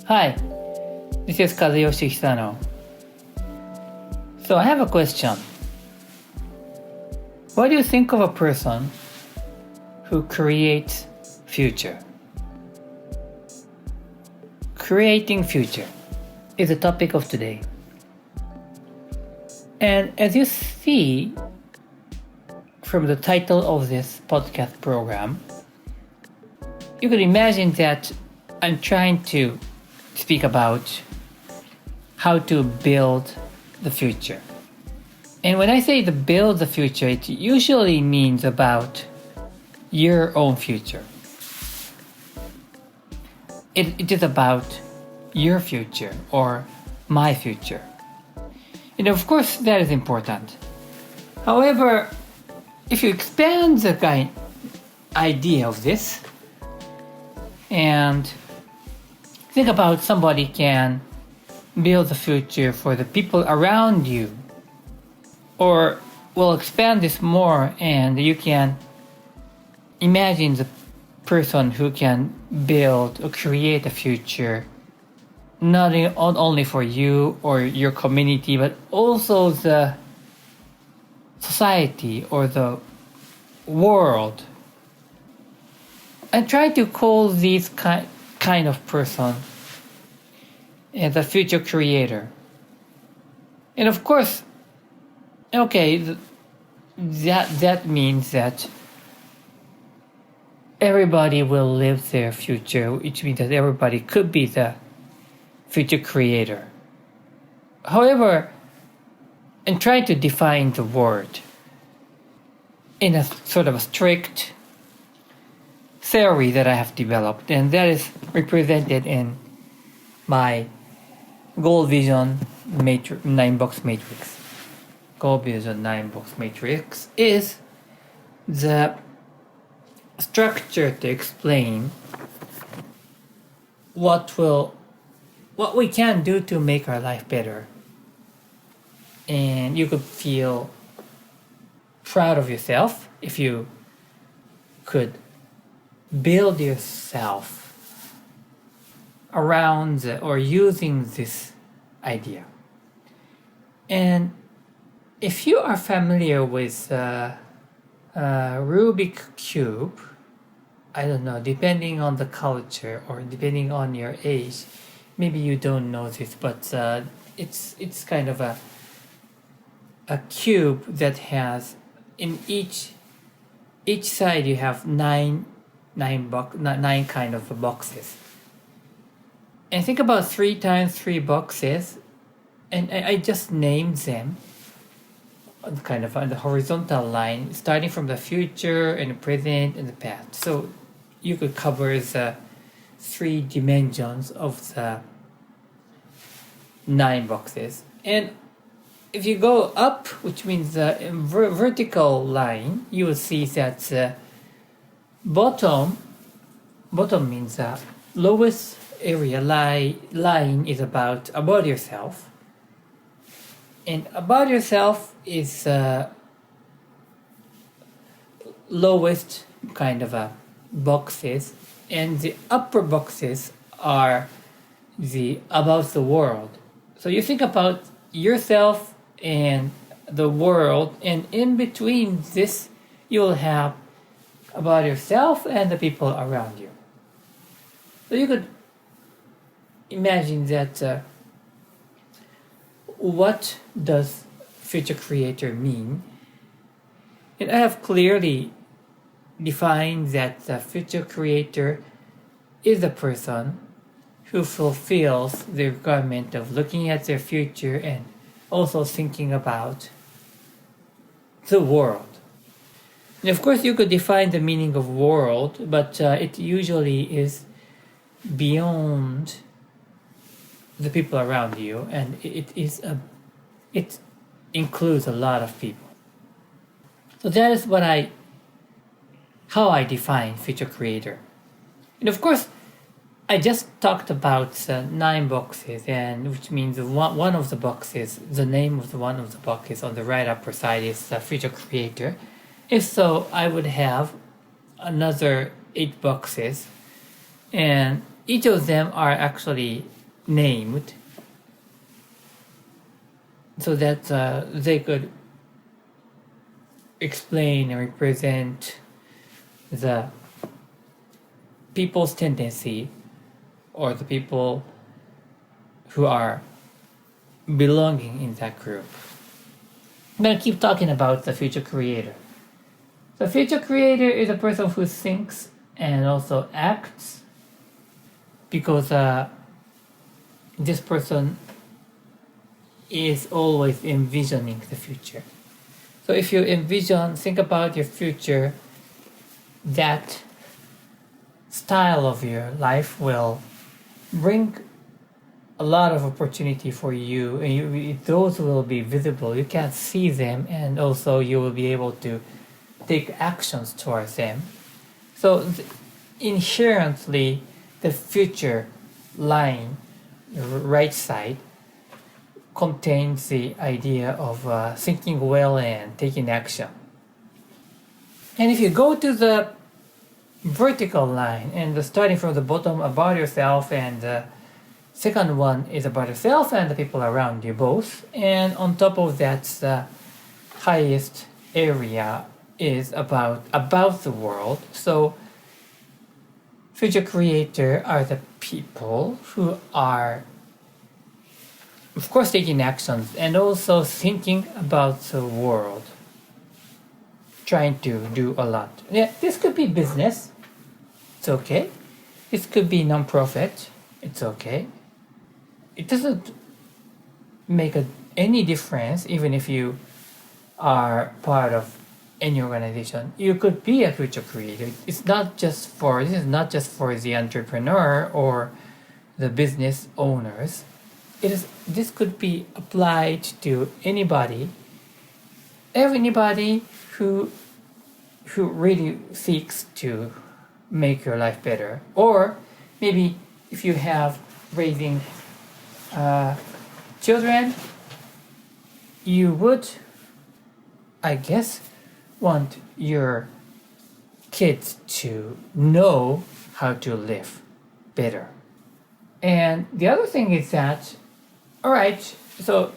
Hi, this is Kazuyoshi Hisano. So I have a question. What do you think of a person who creates future? Creating future is the topic of today. And as you see from the title of this podcast program, you could imagine that I'm trying to speak about how to build the future. And when I say to build the future, it usually means about your own future. It is about your future or my future. And of course, that is important. However, if you expand the idea of this and think about somebody can build the future for the people around you, or we'll expand this more and you can imagine the person who can build or create a future not only for you or your community, but also the society or the world. I try to call this kind of person as a future creator. And of course, okay, that means that everybody will live their future, which means that everybody could be the future creator. However, I'm trying to define the word in a sort of a strict theory that I have developed, and that is represented in my goal vision 9-box matrix. Goal vision 9-box matrix is the structure to explain what we can do to make our life better. And you could feel proud of yourself if you could build yourself around or using this idea. And if you are familiar with Rubik Cube, I don't know, depending on the culture or depending on your age, maybe you don't know this, but it's kind of a cube that has in each side you have nine kind of boxes. And think about 3 times 3 boxes, and I just named them kind of on the horizontal line, starting from the future and the present and the past. So you could cover the 3 dimensions of the 9 boxes. And if you go up, which means the vertical line, you will see that the bottom means the lowest area line is about yourself. And about yourself is lowest kind of a boxes, and the upper boxes are the about the world. So you think about yourself and the world, and in between this you will have about yourself and the people around you. So you could imagine that what does future creator mean? And I have clearly defined that the future creator is a person who fulfills the requirement of looking at their future and also thinking about the world. And of course, you could define the meaning of world, but it usually is beyond the people around you, and it includes a lot of people. So that is how I define future creator. And of course, I just talked about 9 boxes, and which means one of the boxes, the name of one of the boxes on the right upper side is the future creator. If so, I would have another 8 boxes, and each of them are actually named so that they could explain and represent the people's tendency or the people who are belonging in that group. I'm going to keep talking about the future creator. The future creator is a person who thinks and also acts because this person is always envisioning the future. So if you think about your future, that style of your life will bring a lot of opportunity for you, and those will be visible. You can see them, and also you will be able to take actions towards them. So inherently, the future line, the right side, contains the idea of thinking well and taking action. And if you go to the vertical line and starting from the bottom about yourself, and the second one is about yourself and the people around you both, and on top of that, the highest area is about the world. So future creator are the people who are, of course, taking actions and also thinking about the world, trying to do a lot. Yeah, this could be business. It's okay. This could be non-profit. It's okay. It doesn't make any difference even if you are part of any organization. You could be a future creator. This is not just for the entrepreneur or the business owners. This could be applied to anybody who really seeks to make your life better. Or maybe if you have raising children, you would, I guess, want your kids to know how to live better. And the other thing is that, all right, so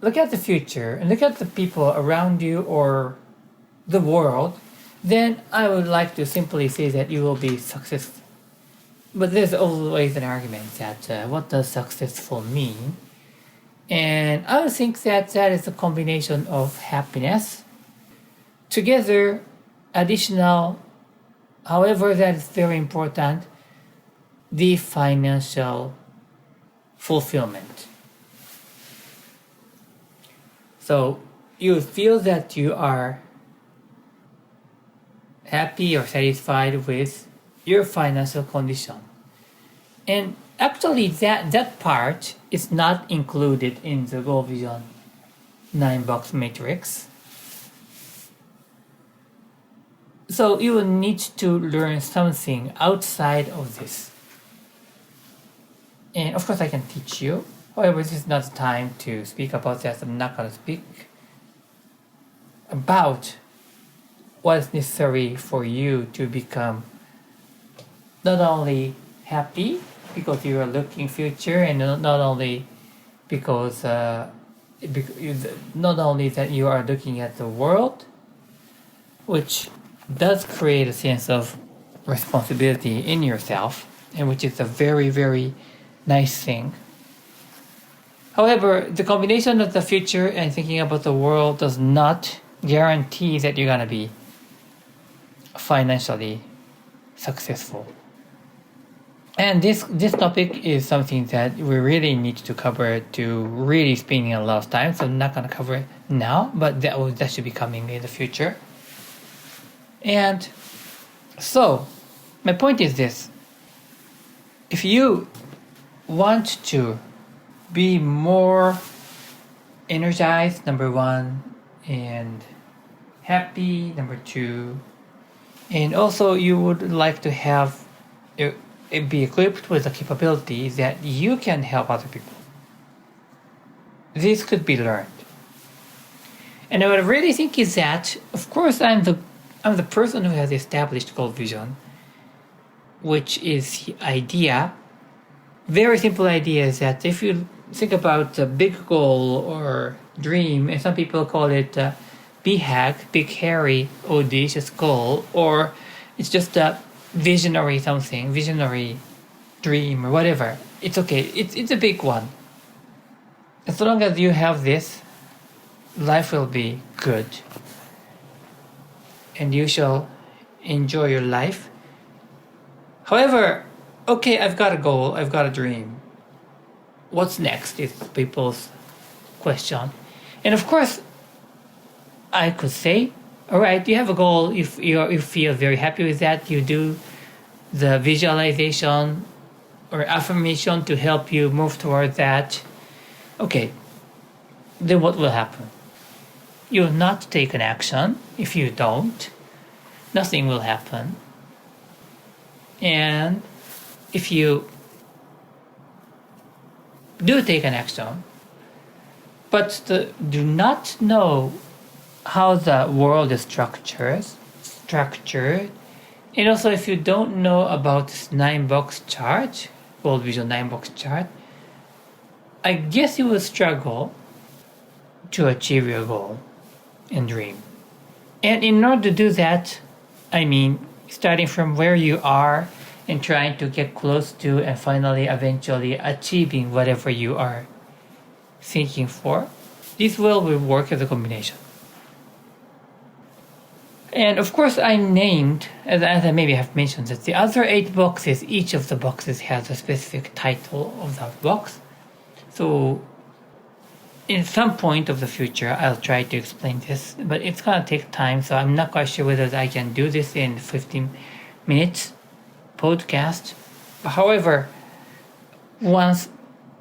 look at the future and look at the people around you or the world, then I would like to simply say that you will be successful. But there's always an argument that what does successful mean? And I would think that is a combination of happiness, together additional, however that is very important, the financial fulfillment. So you feel that you are happy or satisfied with your financial condition. And actually that part is not included in the Goal Vision 9-box matrix. So you will need to learn something outside of this. And of course I can teach you. However, this is not the time to speak about that. I'm not going to speak about what is necessary for you to become not only happy because you are looking future, and not only because not only that you are looking at the world, which does create a sense of responsibility in yourself, and which is a very, very nice thing. However, the combination of the future and thinking about the world does not guarantee that you're going to be financially successful. And this topic is something that we really need to cover to really spending a lot of time, so I'm not going to cover it now, but that should be coming in the future. And so, my point is this. If you want to be more energized, number one, and happy, number two, and also you would like to have be equipped with the capability that you can help other people. This could be learned. And what I really think is that, of course, I'm the person who has established Goal Vision, which is the idea very simple idea is that if you think about a big goal or dream, and some people call it BHAG, big hairy audacious goal, or it's just a visionary something, visionary dream or whatever. It's okay. It's a big one. As long as you have this, life will be good. And you shall enjoy your life. However, okay, I've got a goal, I've got a dream. What's next is people's question. And of course, I could say, all right, you have a goal, if you feel very happy with that, you do the visualization or affirmation to help you move toward that. Okay, then what will happen? You will not take an action. If you don't, nothing will happen. And if you do take an action, but do not know how the world is structured, and also if you don't know about this 9-box chart, World Vision 9-box chart, I guess you will struggle to achieve your goal and dream. And in order to do that, I mean, starting from where you are and trying to get close to and finally eventually achieving whatever you are thinking for, this will work as a combination. And of course I named, as I maybe have mentioned, that the other 8 boxes, each of the boxes has a specific title of that box. So in some point of the future, I'll try to explain this, but it's gonna take time, so I'm not quite sure whether I can do this in 15 minutes podcast. However, once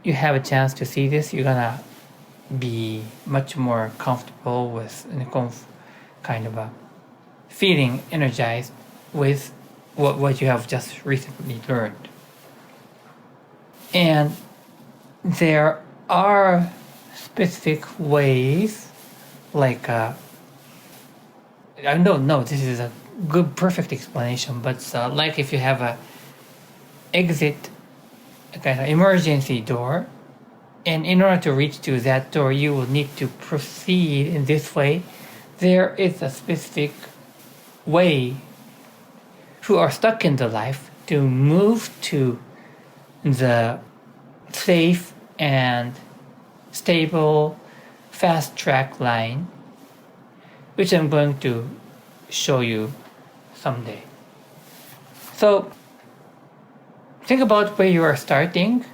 you have a chance to see this, you're gonna be much more comfortable with kind of a feeling energized with what you have just recently learned. And there are specific ways, like I don't know, this is a good perfect explanation, but like if you have a exit, a kind of emergency door, and in order to reach to that door you will need to proceed in this way. There is a specific way who are stuck in the life to move to the safe and stable fast track line, which I'm going to show you someday. So think about where you are starting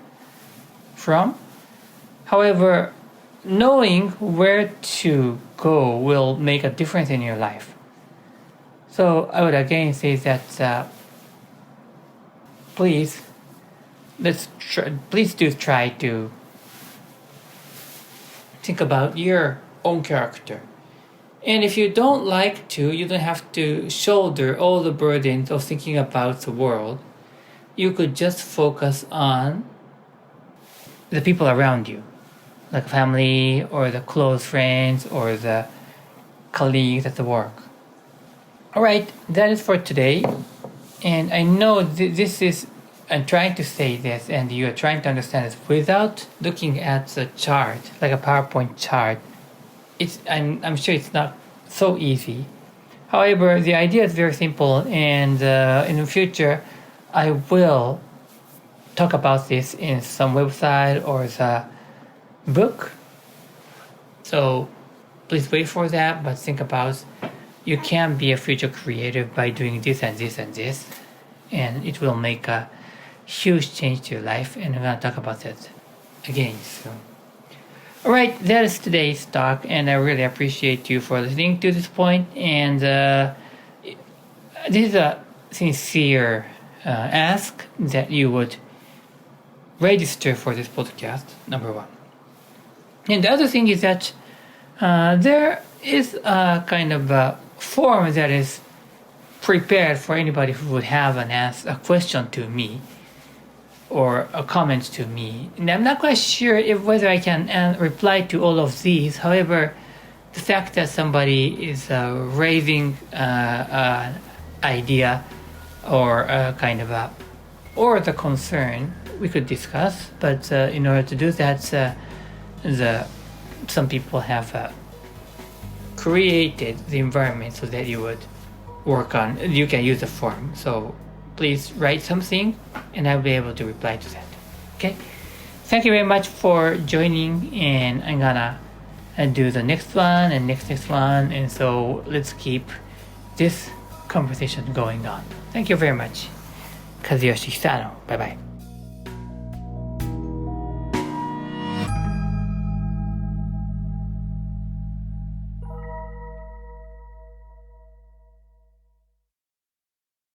from. However, knowing where to go will make a difference in your life. So I would again say that please do try to think about your own character. And if you don't like to, you don't have to shoulder all the burdens of thinking about the world. You could just focus on the people around you, like family or the close friends or the colleagues at the work. Alright, that is for today. And I know this is, I'm trying to say this and you are trying to understand this without looking at the chart, like a PowerPoint chart. I'm sure it's not so easy. However, the idea is very simple, and in the future I will talk about this in some website or the book. So please wait for that, but think about you can be a future creator by doing this and this and this, and it will make a huge change to your life, and I'm going to talk about that again soon. Alright, that is today's talk, and I really appreciate you for listening to this point, and this is a sincere ask that you would register for this podcast, number one. And the other thing is that there is a kind of a form that is prepared for anybody who would have a question to me or a comment to me. And I'm not quite sure whether I can reply to all of these. However, the fact that somebody is raising an idea or a kind of a or the concern we could discuss. But in order to do that, some people have created the environment so that you would work on. You can use the form. So please write something, and I'll be able to reply to that. Okay. Thank you very much for joining, and I'm gonna do the next one and next one, and so let's keep this conversation going on. Thank you very much. Kazuyoshi Hisano. Bye bye.